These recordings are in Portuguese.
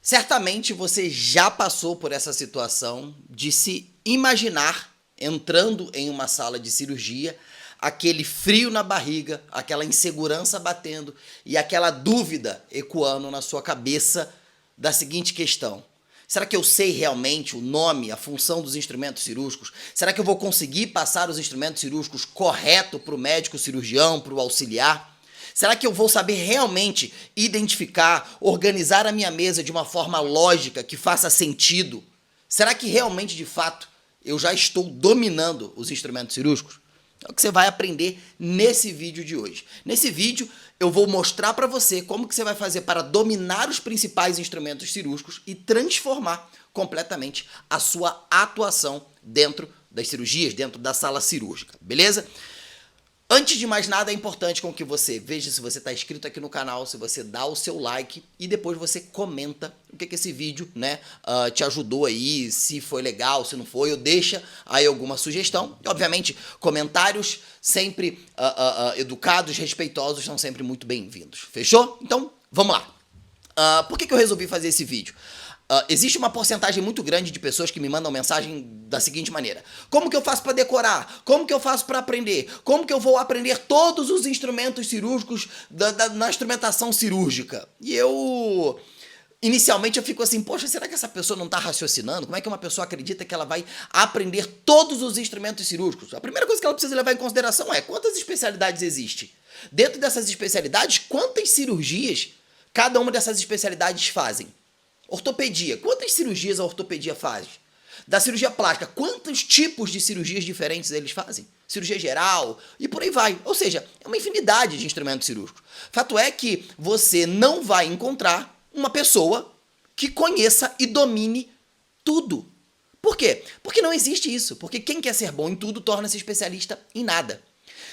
Certamente você já passou por essa situação de se imaginar entrando em uma sala de cirurgia, aquele frio na barriga, aquela insegurança batendo e aquela dúvida ecoando na sua cabeça da seguinte questão: será que eu sei realmente o nome, a função dos instrumentos cirúrgicos? Será que eu vou conseguir passar os instrumentos cirúrgicos correto para o médico cirurgião, para o auxiliar? Será que eu vou saber realmente identificar, organizar a minha mesa de uma forma lógica, que faça sentido? Será que realmente, de fato, eu já estou dominando os instrumentos cirúrgicos? É o que você vai aprender nesse vídeo de hoje. Nesse vídeo, eu vou mostrar para você como que você vai fazer para dominar os principais instrumentos cirúrgicos e transformar completamente a sua atuação dentro das cirurgias, dentro da sala cirúrgica, beleza? Antes de mais nada, é importante com que você veja se você está inscrito aqui no canal, se você dá o seu like e depois você comenta o que esse vídeo, te ajudou aí, se foi legal, se não foi, ou deixa aí alguma sugestão. E, obviamente, comentários sempre educados, respeitosos, são sempre muito bem-vindos. Fechou? Então, vamos lá. Por que eu resolvi fazer esse vídeo? Existe uma porcentagem muito grande de pessoas que me mandam mensagem da seguinte maneira: como que eu faço para decorar? Como que eu faço para aprender? Como que eu vou aprender todos os instrumentos cirúrgicos na instrumentação cirúrgica? E inicialmente eu fico assim, poxa, será que essa pessoa não está raciocinando? Como é que uma pessoa acredita que ela vai aprender todos os instrumentos cirúrgicos? A primeira coisa que ela precisa levar em consideração é quantas especialidades existem. Dentro dessas especialidades, quantas cirurgias cada uma dessas especialidades fazem? Ortopedia, quantas cirurgias a ortopedia faz? Da cirurgia plástica, quantos tipos de cirurgias diferentes eles fazem? Cirurgia geral e por aí vai. Ou seja, é uma infinidade de instrumentos cirúrgicos. Fato é que você não vai encontrar uma pessoa que conheça e domine tudo. Por quê? Porque não existe isso. Porque quem quer ser bom em tudo torna-se especialista em nada.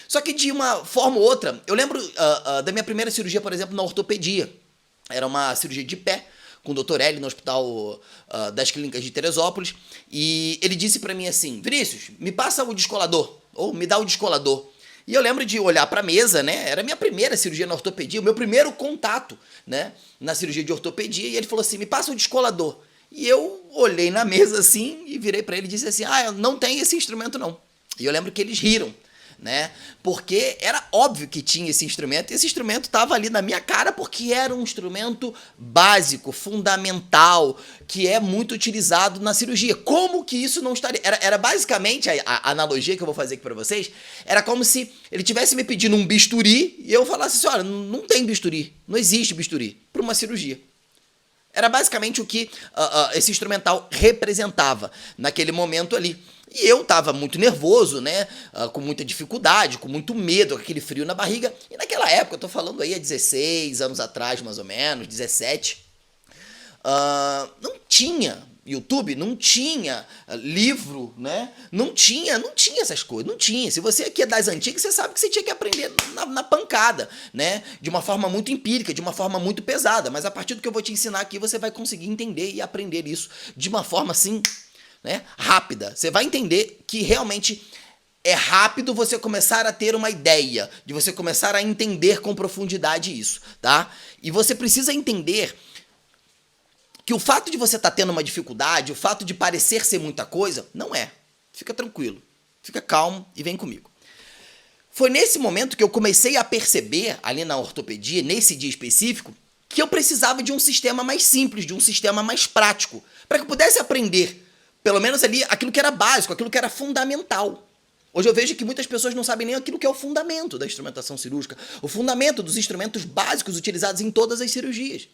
Só que de uma forma ou outra, eu lembro da minha primeira cirurgia, por exemplo, na ortopedia. Era uma cirurgia de pé, com o Dr. L no Hospital das Clínicas de Teresópolis, e ele disse pra mim assim: Vinícius, me passa o descolador, ou me dá o descolador. E eu lembro de olhar pra mesa, era a minha primeira cirurgia na ortopedia, o meu primeiro contato, na cirurgia de ortopedia, e ele falou assim: me passa o descolador. E eu olhei na mesa assim, e virei pra ele e disse assim: não tem esse instrumento não. E eu lembro que eles riram, porque era óbvio que tinha esse instrumento, e esse instrumento estava ali na minha cara porque era um instrumento básico, fundamental, que é muito utilizado na cirurgia. Como que isso não estaria? Era basicamente, a analogia que eu vou fazer aqui para vocês, era como se ele tivesse me pedindo um bisturi e eu falasse assim: olha, não tem bisturi, não existe bisturi para uma cirurgia. Era basicamente o que esse instrumental representava naquele momento ali. E eu estava muito nervoso, com muita dificuldade, com muito medo, com aquele frio na barriga. E naquela época, eu tô falando aí há 16 anos atrás, mais ou menos, 17, não tinha YouTube, não tinha livro, não tinha essas coisas, não tinha. Se você aqui é das antigas, você sabe que você tinha que aprender na pancada, de uma forma muito empírica, de uma forma muito pesada. Mas a partir do que eu vou te ensinar aqui, você vai conseguir entender e aprender isso de uma forma assim, rápida. Você vai entender que realmente é rápido você começar a ter uma ideia, de você começar a entender com profundidade isso, tá? E você precisa entender que o fato de você estar tendo uma dificuldade, o fato de parecer ser muita coisa, não é. Fica tranquilo, fica calmo e vem comigo. Foi nesse momento que eu comecei a perceber, ali na ortopedia, nesse dia específico, que eu precisava de um sistema mais simples, de um sistema mais prático, para que eu pudesse aprender pelo menos ali aquilo que era básico, aquilo que era fundamental. Hoje eu vejo que muitas pessoas não sabem nem aquilo que é o fundamento da instrumentação cirúrgica, o fundamento dos instrumentos básicos utilizados em todas as cirurgias,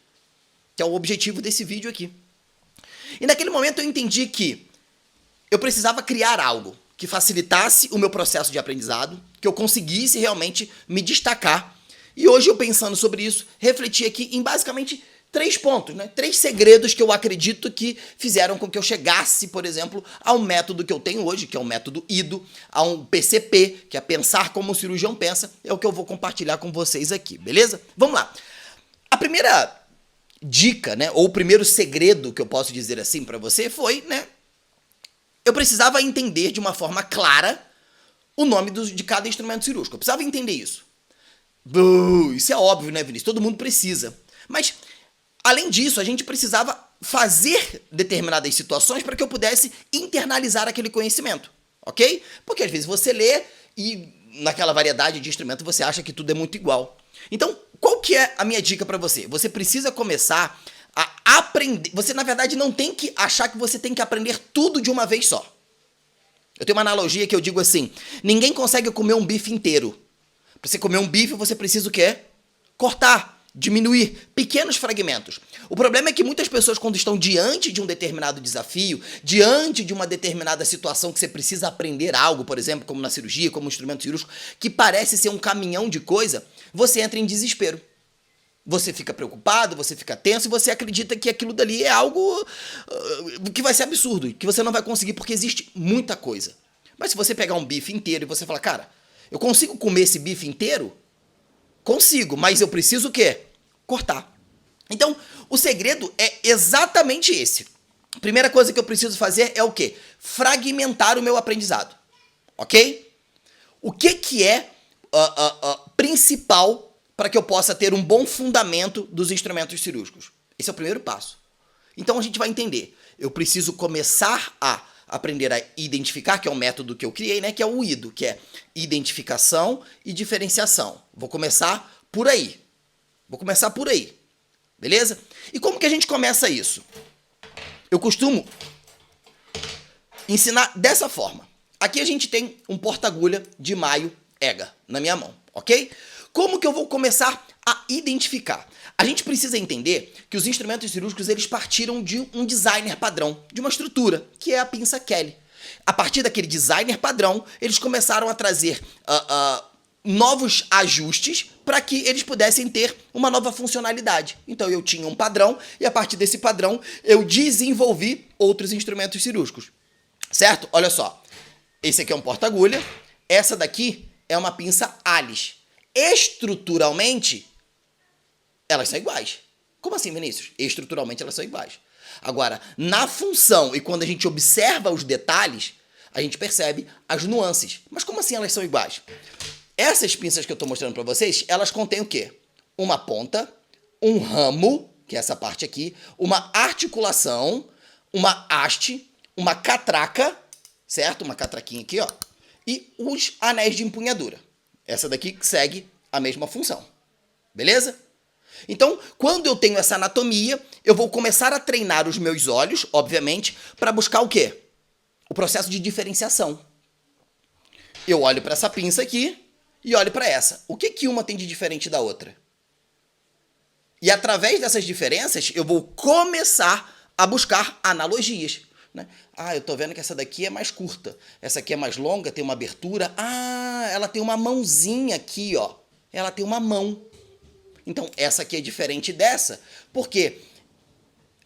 que é o objetivo desse vídeo aqui. E naquele momento eu entendi que eu precisava criar algo que facilitasse o meu processo de aprendizado, que eu conseguisse realmente me destacar. E hoje eu, pensando sobre isso, refleti aqui em basicamente 3 pontos, 3 segredos que eu acredito que fizeram com que eu chegasse, por exemplo, ao método que eu tenho hoje, que é o método IDO, a um PCP, que é pensar como o cirurgião pensa, é o que eu vou compartilhar com vocês aqui, beleza? Vamos lá. A primeira dica, ou o primeiro segredo que eu posso dizer assim para você foi, eu precisava entender de uma forma clara o nome de cada instrumento cirúrgico. Eu precisava entender isso. Isso é óbvio, Vinícius? Todo mundo precisa. Mas além disso, a gente precisava fazer determinadas situações para que eu pudesse internalizar aquele conhecimento, ok? Porque às vezes você lê e naquela variedade de instrumento você acha que tudo é muito igual. Então, qual que é a minha dica para você? Você precisa começar a aprender. Você, na verdade, não tem que achar que você tem que aprender tudo de uma vez só. Eu tenho uma analogia que eu digo assim: ninguém consegue comer um bife inteiro. Para você comer um bife, você precisa o quê? Cortar, diminuir pequenos fragmentos. O problema é que muitas pessoas, quando estão diante de um determinado desafio, diante de uma determinada situação que você precisa aprender algo, por exemplo, como na cirurgia, como um instrumento cirúrgico, que parece ser um caminhão de coisa, você entra em desespero. Você fica preocupado, você fica tenso e você acredita que aquilo dali é algo que vai ser absurdo, que você não vai conseguir porque existe muita coisa. Mas se você pegar um bife inteiro e você falar, cara, eu consigo comer esse bife inteiro? Consigo, mas eu preciso o quê? Cortar. Então, o segredo é exatamente esse. A primeira coisa que eu preciso fazer é o quê? Fragmentar o meu aprendizado. Ok? O que é principal para que eu possa ter um bom fundamento dos instrumentos cirúrgicos? Esse é o primeiro passo. Então a gente vai entender. Eu preciso começar a aprender a identificar, que é um método que eu criei, né? Que é o IDO, que é identificação e diferenciação. Vou começar por aí. Beleza? E como que a gente começa isso? Eu costumo ensinar dessa forma. Aqui a gente tem um porta-agulha de Maio EGA na minha mão, ok? Como que eu vou começar a identificar? A gente precisa entender que os instrumentos cirúrgicos eles partiram de um designer padrão, de uma estrutura, que é a pinça Kelly. A partir daquele designer padrão, eles começaram a trazer novos ajustes para que eles pudessem ter uma nova funcionalidade. Então eu tinha um padrão e a partir desse padrão eu desenvolvi outros instrumentos cirúrgicos. Certo? Olha só. Esse aqui é um porta-agulha. Essa daqui é uma pinça Alice. Estruturalmente, elas são iguais. Como assim, Vinícius? Estruturalmente, elas são iguais. Agora, na função e quando a gente observa os detalhes, a gente percebe as nuances. Mas como assim elas são iguais? Essas pinças que eu estou mostrando para vocês, elas contêm o quê? Uma ponta, um ramo, que é essa parte aqui, uma articulação, uma haste, uma catraca, certo? Uma catraquinha aqui, ó. E os anéis de empunhadura. Essa daqui segue a mesma função. Beleza? Então, quando eu tenho essa anatomia, eu vou começar a treinar os meus olhos, obviamente, para buscar o quê? O processo de diferenciação. Eu olho para essa pinça aqui e olho para essa. O que uma tem de diferente da outra? E através dessas diferenças, eu vou começar a buscar analogias. Né? Ah, eu tô vendo que essa daqui é mais curta. Essa aqui é mais longa, tem uma abertura. Ah, ela tem uma mãozinha aqui, ó. Ela tem uma mão. Então, essa aqui é diferente dessa, porque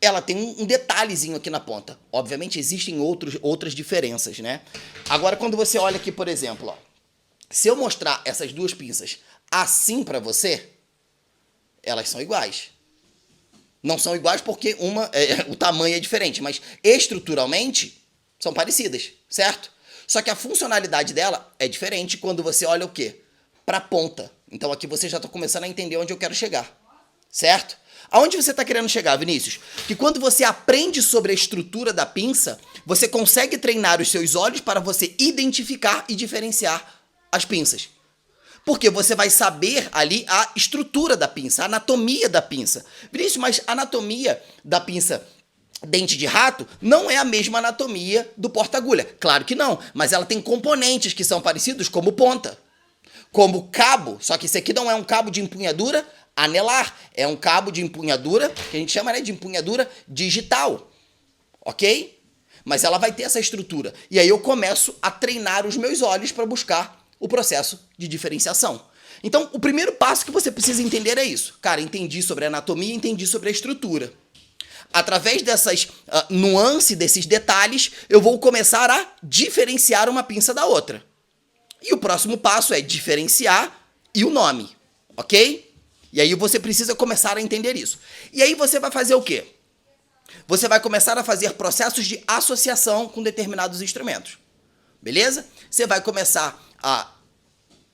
ela tem um detalhezinho aqui na ponta. Obviamente, existem outras diferenças, né? Agora, quando você olha aqui, por exemplo, ó, se eu mostrar essas duas pinças assim pra você, elas são iguais. Não são iguais porque o tamanho é diferente, mas estruturalmente são parecidas, certo? Só que a funcionalidade dela é diferente quando você olha o quê? Para a ponta. Então aqui você já está começando a entender onde eu quero chegar, certo? Aonde você está querendo chegar, Vinícius? Que quando você aprende sobre a estrutura da pinça, você consegue treinar os seus olhos para você identificar e diferenciar as pinças. Porque você vai saber ali a estrutura da pinça, a anatomia da pinça. Vinícius, mas a anatomia da pinça dente de rato não é a mesma anatomia do porta-agulha. Claro que não, mas ela tem componentes que são parecidos, como ponta, como cabo, só que esse aqui não é um cabo de empunhadura anelar, é um cabo de empunhadura, que a gente chama, né, de empunhadura digital, ok? Mas ela vai ter essa estrutura. E aí eu começo a treinar os meus olhos para buscar o processo de diferenciação. Então, o primeiro passo que você precisa entender é isso. Cara, entendi sobre a anatomia, entendi sobre a estrutura. Através dessas nuances, desses detalhes, eu vou começar a diferenciar uma pinça da outra. E o próximo passo é diferenciar e o nome, ok? E aí você precisa começar a entender isso. E aí você vai fazer o quê? Você vai começar a fazer processos de associação com determinados instrumentos. Beleza? Você vai começar a,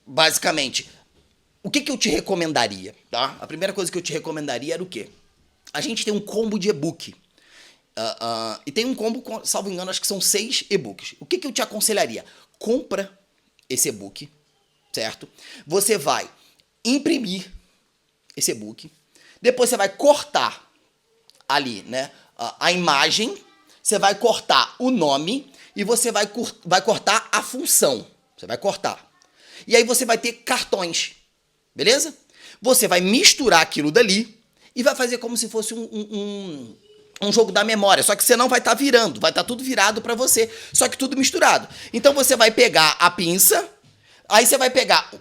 basicamente, o que eu te recomendaria, tá? A primeira coisa que eu te recomendaria era o quê? A gente tem um combo de e-book E tem um combo, salvo engano, acho que são 6 e-books. O que eu te aconselharia? Compra esse e-book, certo? Você vai imprimir esse e-book. Depois você vai cortar ali, né, a imagem. Você vai cortar o nome e você vai cortar a função. Você vai cortar. E aí você vai ter cartões, beleza? Você vai misturar aquilo dali e vai fazer como se fosse um jogo da memória, só que você não vai estar virando, vai estar tudo virado para você, só que tudo misturado. Então você vai pegar a pinça, aí você vai pegar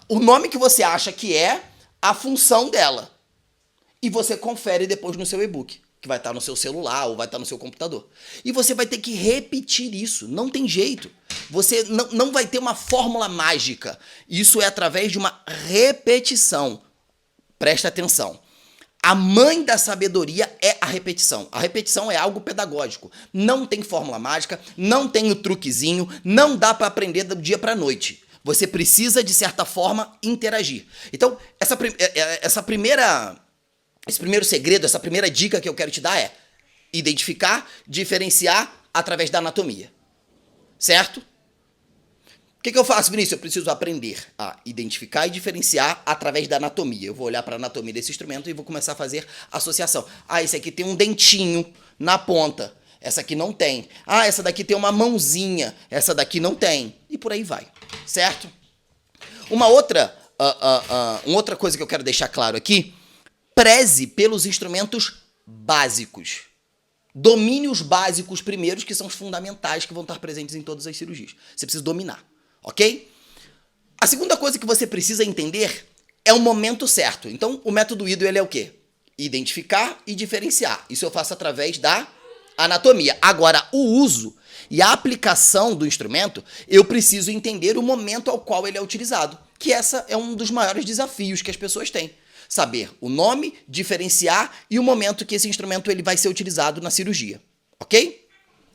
o nome que você acha que é, a função dela, e você confere depois no seu e-book, que vai estar no seu celular ou vai estar no seu computador. E você vai ter que repetir isso, não tem jeito. Você não vai ter uma fórmula mágica. Isso é através de uma repetição. Presta atenção. A mãe da sabedoria é a repetição. A repetição é algo pedagógico. Não tem fórmula mágica, não tem o truquezinho, não dá para aprender do dia para a noite. Você precisa, de certa forma, interagir. Então, esse primeiro segredo, essa primeira dica que eu quero te dar é identificar, diferenciar através da anatomia. Certo? O que eu faço, Vinícius? Eu preciso aprender a identificar e diferenciar através da anatomia. Eu vou olhar para a anatomia desse instrumento e vou começar a fazer associação. Esse aqui tem um dentinho na ponta. Essa aqui não tem. Essa daqui tem uma mãozinha. Essa daqui não tem. E por aí vai. Certo? Uma outra coisa que eu quero deixar claro aqui. Preze pelos instrumentos básicos. Domine os básicos primeiros, que são os fundamentais, que vão estar presentes em todas as cirurgias. Você precisa dominar. Ok? A segunda coisa que você precisa entender é o momento certo. Então, o método IDO, ele é o quê? Identificar e diferenciar. Isso eu faço através da anatomia. Agora, o uso e a aplicação do instrumento, eu preciso entender o momento ao qual ele é utilizado. Que essa é um dos maiores desafios que as pessoas têm. Saber o nome, diferenciar e o momento que esse instrumento ele vai ser utilizado na cirurgia. Ok?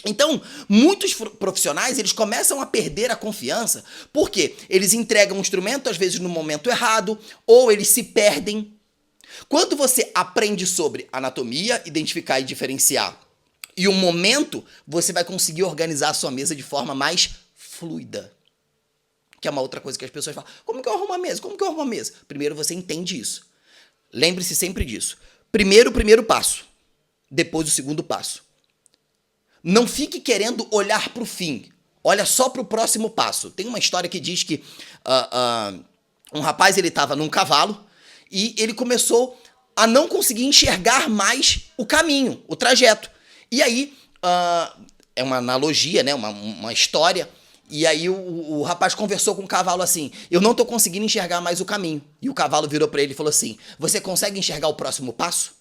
Então, muitos profissionais, eles começam a perder a confiança porque eles entregam um instrumento, às vezes, no momento errado, ou eles se perdem. Quando você aprende sobre anatomia, identificar e diferenciar, e o momento, você vai conseguir organizar a sua mesa de forma mais fluida. Que é uma outra coisa que as pessoas falam. Como que eu arrumo a mesa? Como que eu arrumo a mesa? Primeiro você entende isso. Lembre-se sempre disso. Primeiro o primeiro passo, depois o segundo passo. Não fique querendo olhar para o fim. Olha só para o próximo passo. Tem uma história que diz que um rapaz ele estava num cavalo e ele começou a não conseguir enxergar mais o caminho, o trajeto. E aí, é uma analogia, né? uma história. E aí o rapaz conversou com o cavalo assim, eu não tô conseguindo enxergar mais o caminho. E o cavalo virou para ele e falou assim, você consegue enxergar o próximo passo?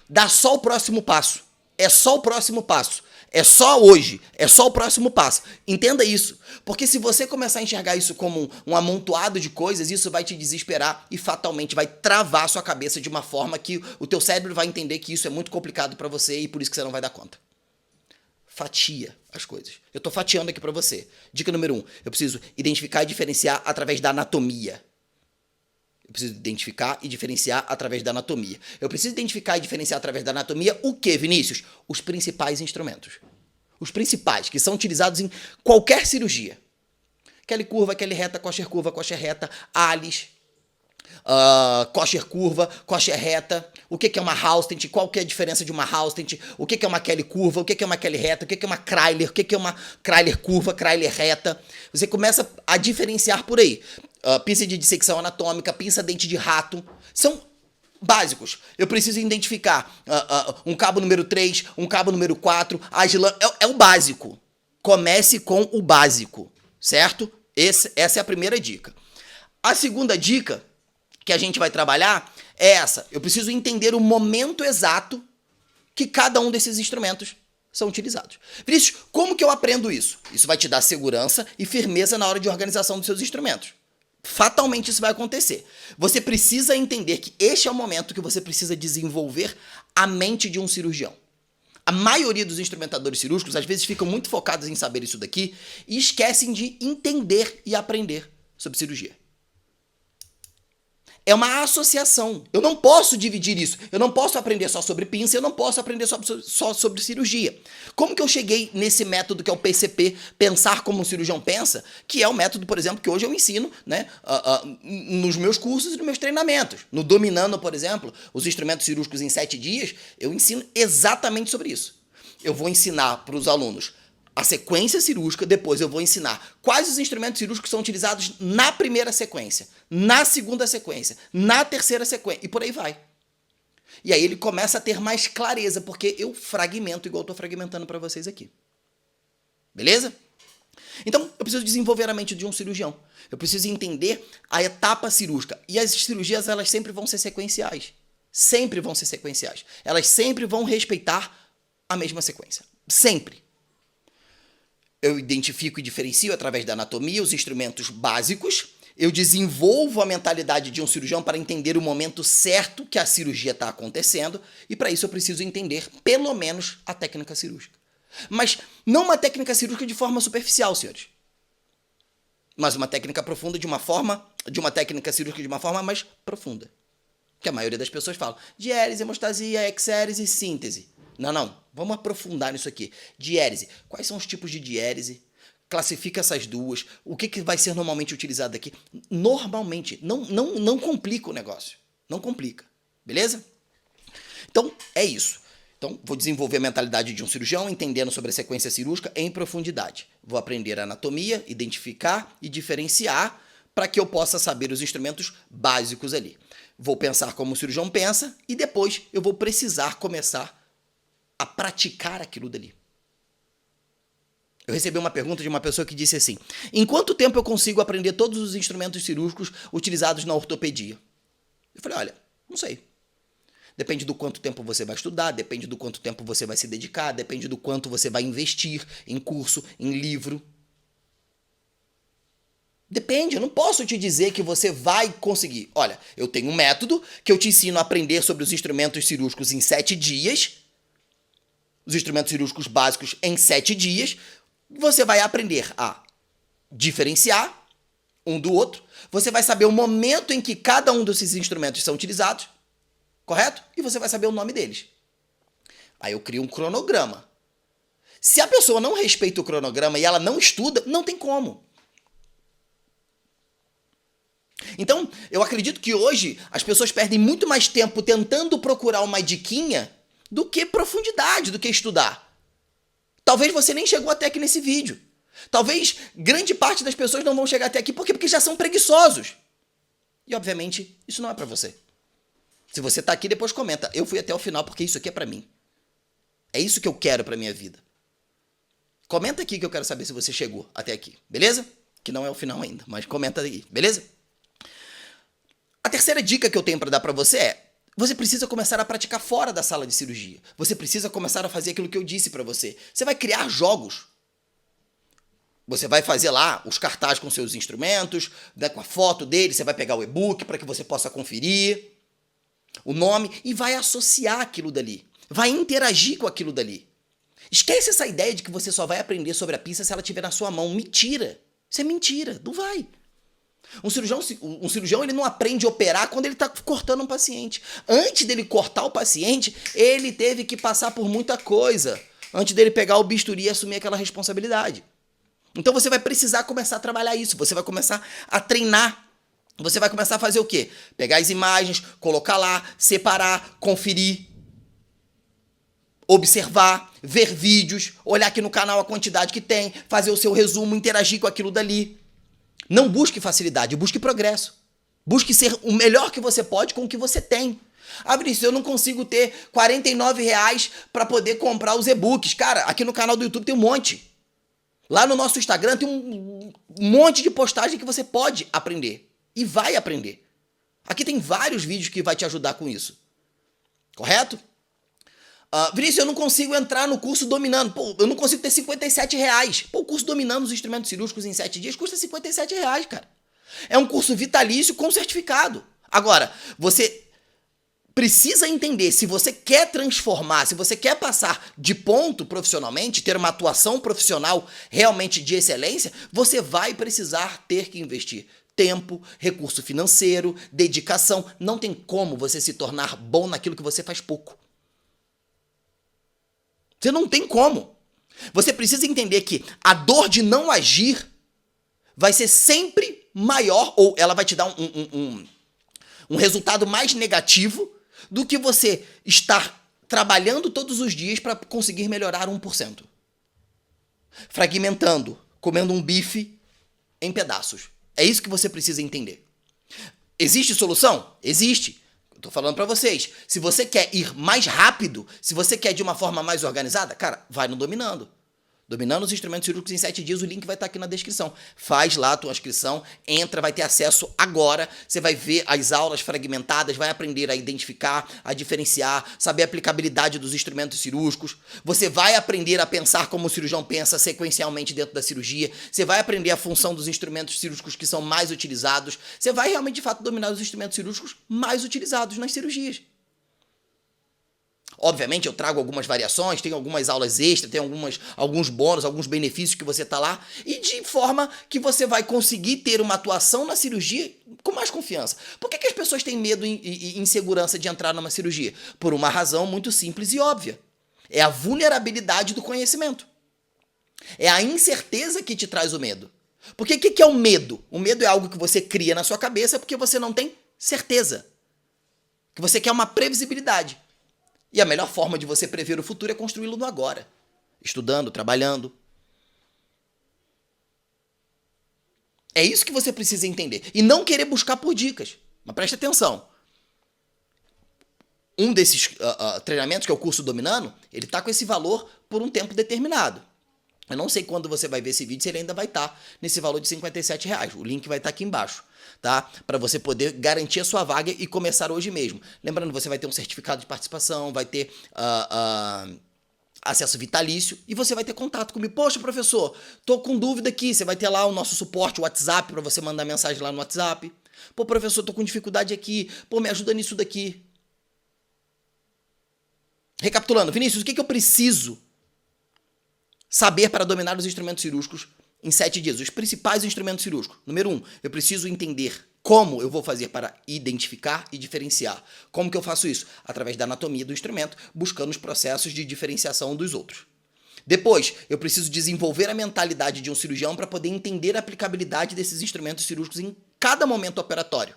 Dá só o próximo passo. É só o próximo passo. É só hoje. É só o próximo passo. Entenda isso. Porque se você começar a enxergar isso como um amontoado de coisas, isso vai te desesperar e fatalmente vai travar a sua cabeça de uma forma que o teu cérebro vai entender que isso é muito complicado para você e por isso que você não vai dar conta. Fatia as coisas. Eu tô fatiando aqui para você. Dica número 1. Eu preciso identificar e diferenciar através da anatomia. Eu preciso identificar e diferenciar através da anatomia. Eu preciso identificar e diferenciar através da anatomia o que, Vinícius? Os principais instrumentos. Os principais, que são utilizados em qualquer cirurgia. Kelly curva, Kelly reta, kosher reta, Alice, kosher curva, kosher reta. O que é uma Halsted? Qual que é a diferença de uma Halsted? O que é uma Kelly curva? O que é uma Kelly reta? O que é uma Kryler? O que é uma Kryler curva, Kryler reta? Você começa a diferenciar por aí. Pinça de dissecção anatômica, pinça dente de rato. São básicos. Eu preciso identificar um cabo número 3, um cabo número 4. É o básico. Comece com o básico, certo? Essa é a primeira dica. A segunda dica que a gente vai trabalhar é essa. Eu preciso entender o momento exato que cada um desses instrumentos são utilizados. Vinícius, como que eu aprendo isso? Isso vai te dar segurança e firmeza na hora de organização dos seus instrumentos. Fatalmente isso vai acontecer. Você precisa entender que este é o momento que você precisa desenvolver a mente de um cirurgião. A maioria dos instrumentadores cirúrgicos às vezes ficam muito focados em saber isso daqui e esquecem de entender e aprender sobre cirurgia. é uma associação. Eu não posso dividir isso. Eu não posso aprender só sobre pinça, eu não posso aprender só sobre cirurgia. Como que eu cheguei nesse método que é o PCP, Pensar Como um Cirurgião Pensa, que é o método, por exemplo, que hoje eu ensino, né, nos meus cursos e nos meus treinamentos. No Dominando, por exemplo, os instrumentos cirúrgicos em 7 dias, eu ensino exatamente sobre isso. Eu vou ensinar para os alunos a sequência cirúrgica, depois eu vou ensinar quais os instrumentos cirúrgicos são utilizados na primeira sequência, na segunda sequência, na terceira sequência, e por aí vai. E aí ele começa a ter mais clareza, porque eu fragmento igual eu estou fragmentando para vocês aqui. Beleza? Então, eu preciso desenvolver a mente de um cirurgião. Eu preciso entender a etapa cirúrgica. E as cirurgias, elas sempre vão ser sequenciais. Sempre vão ser sequenciais. Elas sempre vão respeitar a mesma sequência. Sempre. Eu identifico e diferencio através da anatomia os instrumentos básicos, eu desenvolvo a mentalidade de um cirurgião para entender o momento certo que a cirurgia está acontecendo, e para isso eu preciso entender, pelo menos, a técnica cirúrgica. Mas não uma técnica cirúrgica de forma superficial, senhores. Mas uma técnica profunda de uma técnica cirúrgica de uma forma mais profunda. Que a maioria das pessoas fala, diérese, hemostasia, exérese e síntese. Não. Vamos aprofundar nisso aqui. Diérese. Quais são os tipos de diérese? Classifica essas duas. O que vai ser normalmente utilizado aqui? Normalmente. Não complica o negócio. Não complica. Beleza? Então, é isso. Então, vou desenvolver a mentalidade de um cirurgião, entendendo sobre a sequência cirúrgica em profundidade. Vou aprender a anatomia, identificar e diferenciar para que eu possa saber os instrumentos básicos ali. Vou pensar como o cirurgião pensa e depois eu vou precisar começar a praticar aquilo dali. Eu recebi uma pergunta de uma pessoa que disse assim, em quanto tempo eu consigo aprender todos os instrumentos cirúrgicos utilizados na ortopedia? Eu falei, olha, não sei. Depende do quanto tempo você vai estudar, depende do quanto tempo você vai se dedicar, depende do quanto você vai investir em curso, em livro. Depende, eu não posso te dizer que você vai conseguir. Olha, eu tenho um método que eu te ensino a aprender sobre os instrumentos cirúrgicos em 7 dias, os instrumentos cirúrgicos básicos em 7 dias, você vai aprender a diferenciar um do outro, você vai saber o momento em que cada um desses instrumentos são utilizados, correto? E você vai saber o nome deles. Aí eu crio um cronograma. Se a pessoa não respeita o cronograma e ela não estuda, não tem como. Então, eu acredito que hoje as pessoas perdem muito mais tempo tentando procurar uma diquinha do que profundidade, do que estudar. Talvez você nem chegou até aqui nesse vídeo. Talvez grande parte das pessoas não vão chegar até aqui porque já são preguiçosos. E, obviamente, isso não é pra você. Se você tá aqui, depois comenta. Eu fui até o final porque isso aqui é pra mim. É isso que eu quero pra minha vida. Comenta aqui que eu quero saber se você chegou até aqui, beleza? Que não é o final ainda, mas comenta aí, beleza? A terceira dica que eu tenho pra dar pra você é: você precisa começar a praticar fora da sala de cirurgia. Você precisa começar a fazer aquilo que eu disse pra você. Você vai criar jogos. Você vai fazer lá os cartazes com seus instrumentos, né, com a foto dele, você vai pegar o e-book para que você possa conferir o nome e vai associar aquilo dali. Vai interagir com aquilo dali. Esquece essa ideia de que você só vai aprender sobre a pinça se ela estiver na sua mão. Mentira. Isso é mentira. Não vai. Um cirurgião ele não aprende a operar quando ele está cortando um paciente. Antes dele cortar o paciente, ele teve que passar por muita coisa. Antes dele pegar o bisturi e assumir aquela responsabilidade. Então você vai precisar começar a trabalhar isso. Você vai começar a treinar. Você vai começar a fazer o quê? Pegar as imagens, colocar lá, separar, conferir, observar, ver vídeos, olhar aqui no canal a quantidade que tem, fazer o seu resumo, interagir com aquilo dali. Não busque facilidade, busque progresso. Busque ser o melhor que você pode com o que você tem. Ah, Vinícius, eu não consigo ter R$49 para poder comprar os e-books. Cara, aqui no canal do YouTube tem um monte. Lá no nosso Instagram tem um monte de postagem que você pode aprender. E vai aprender. Aqui tem vários vídeos que vai te ajudar com isso. Correto? Vinícius, eu não consigo entrar no curso Dominando. Pô, eu não consigo ter R$57. Pô, o curso Dominando os Instrumentos Cirúrgicos em 7 dias custa R$57, cara. É um curso vitalício com certificado. Agora, você precisa entender, se você quer transformar, se você quer passar de ponto profissionalmente, ter uma atuação profissional realmente de excelência, você vai precisar ter que investir tempo, recurso financeiro, dedicação. Não tem como você se tornar bom naquilo que você faz pouco. Você não tem como. Você precisa entender que a dor de não agir vai ser sempre maior, ou ela vai te dar um resultado mais negativo do que você estar trabalhando todos os dias para conseguir melhorar 1%. Fragmentando, comendo um bife em pedaços. É isso que você precisa entender. Existe solução? Existe. Eu tô falando para vocês. Se você quer ir mais rápido, se você quer de uma forma mais organizada, cara, vai no Dominando. Dominando os instrumentos cirúrgicos em 7 dias, o link vai estar aqui na descrição. Faz lá a tua inscrição, entra, vai ter acesso agora, você vai ver as aulas fragmentadas, vai aprender a identificar, a diferenciar, saber a aplicabilidade dos instrumentos cirúrgicos, você vai aprender a pensar como o cirurgião pensa sequencialmente dentro da cirurgia, você vai aprender a função dos instrumentos cirúrgicos que são mais utilizados, você vai realmente, de fato, dominar os instrumentos cirúrgicos mais utilizados nas cirurgias. Obviamente eu trago algumas variações, tem algumas aulas extras, tem alguns bônus, alguns benefícios que você tá lá, e de forma que você vai conseguir ter uma atuação na cirurgia com mais confiança. Por que as pessoas têm medo e insegurança de entrar numa cirurgia? Por uma razão muito simples e óbvia. É a vulnerabilidade do conhecimento. É a incerteza que te traz o medo. Porque o que é o medo? O medo é algo que você cria na sua cabeça porque você não tem certeza. Que você quer uma previsibilidade. E a melhor forma de você prever o futuro é construí-lo no agora. Estudando, trabalhando. É isso que você precisa entender. E não querer buscar por dicas. Mas preste atenção. Um desses treinamentos, que é o curso Dominando, ele está com esse valor por um tempo determinado. Eu não sei quando você vai ver esse vídeo, se ele ainda vai estar nesse valor de R$57. O link vai estar aqui embaixo, tá? Para você poder garantir a sua vaga e começar hoje mesmo. Lembrando, você vai ter um certificado de participação, vai ter acesso vitalício e você vai ter contato comigo. Poxa, professor, tô com dúvida aqui. Você vai ter lá o nosso suporte, o WhatsApp, para você mandar mensagem lá no WhatsApp. Pô, professor, tô com dificuldade aqui. Pô, me ajuda nisso daqui. Recapitulando, Vinícius, o que eu preciso saber para dominar os instrumentos cirúrgicos em 7 dias? Os principais instrumentos cirúrgicos. Número 1, eu preciso entender como eu vou fazer para identificar e diferenciar. Como que eu faço isso? Através da anatomia do instrumento, buscando os processos de diferenciação dos outros. Depois, eu preciso desenvolver a mentalidade de um cirurgião para poder entender a aplicabilidade desses instrumentos cirúrgicos em cada momento operatório.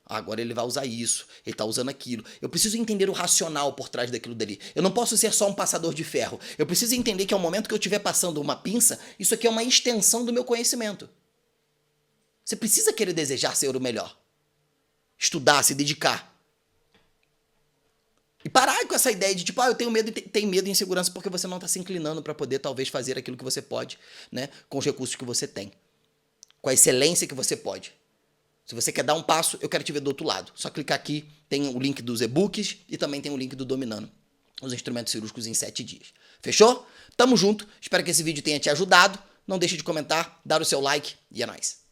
Agora ele vai usar isso, ele está usando aquilo. Eu preciso entender o racional por trás daquilo dali. Eu não posso ser só um passador de ferro. Eu preciso entender que ao momento que eu estiver passando uma pinça, isso aqui é uma extensão do meu conhecimento. Você precisa querer desejar ser o melhor. Estudar, se dedicar. E parar com essa ideia de tipo, eu tenho medo e insegurança porque você não está se inclinando para poder talvez fazer aquilo que você pode, né, com os recursos que você tem. Com a excelência que você pode. Se você quer dar um passo, eu quero te ver do outro lado. Só clicar aqui, tem o link dos e-books e também tem o link do Dominando os instrumentos cirúrgicos em 7 dias. Fechou? Tamo junto. Espero que esse vídeo tenha te ajudado. Não deixe de comentar, dar o seu like e é nóis.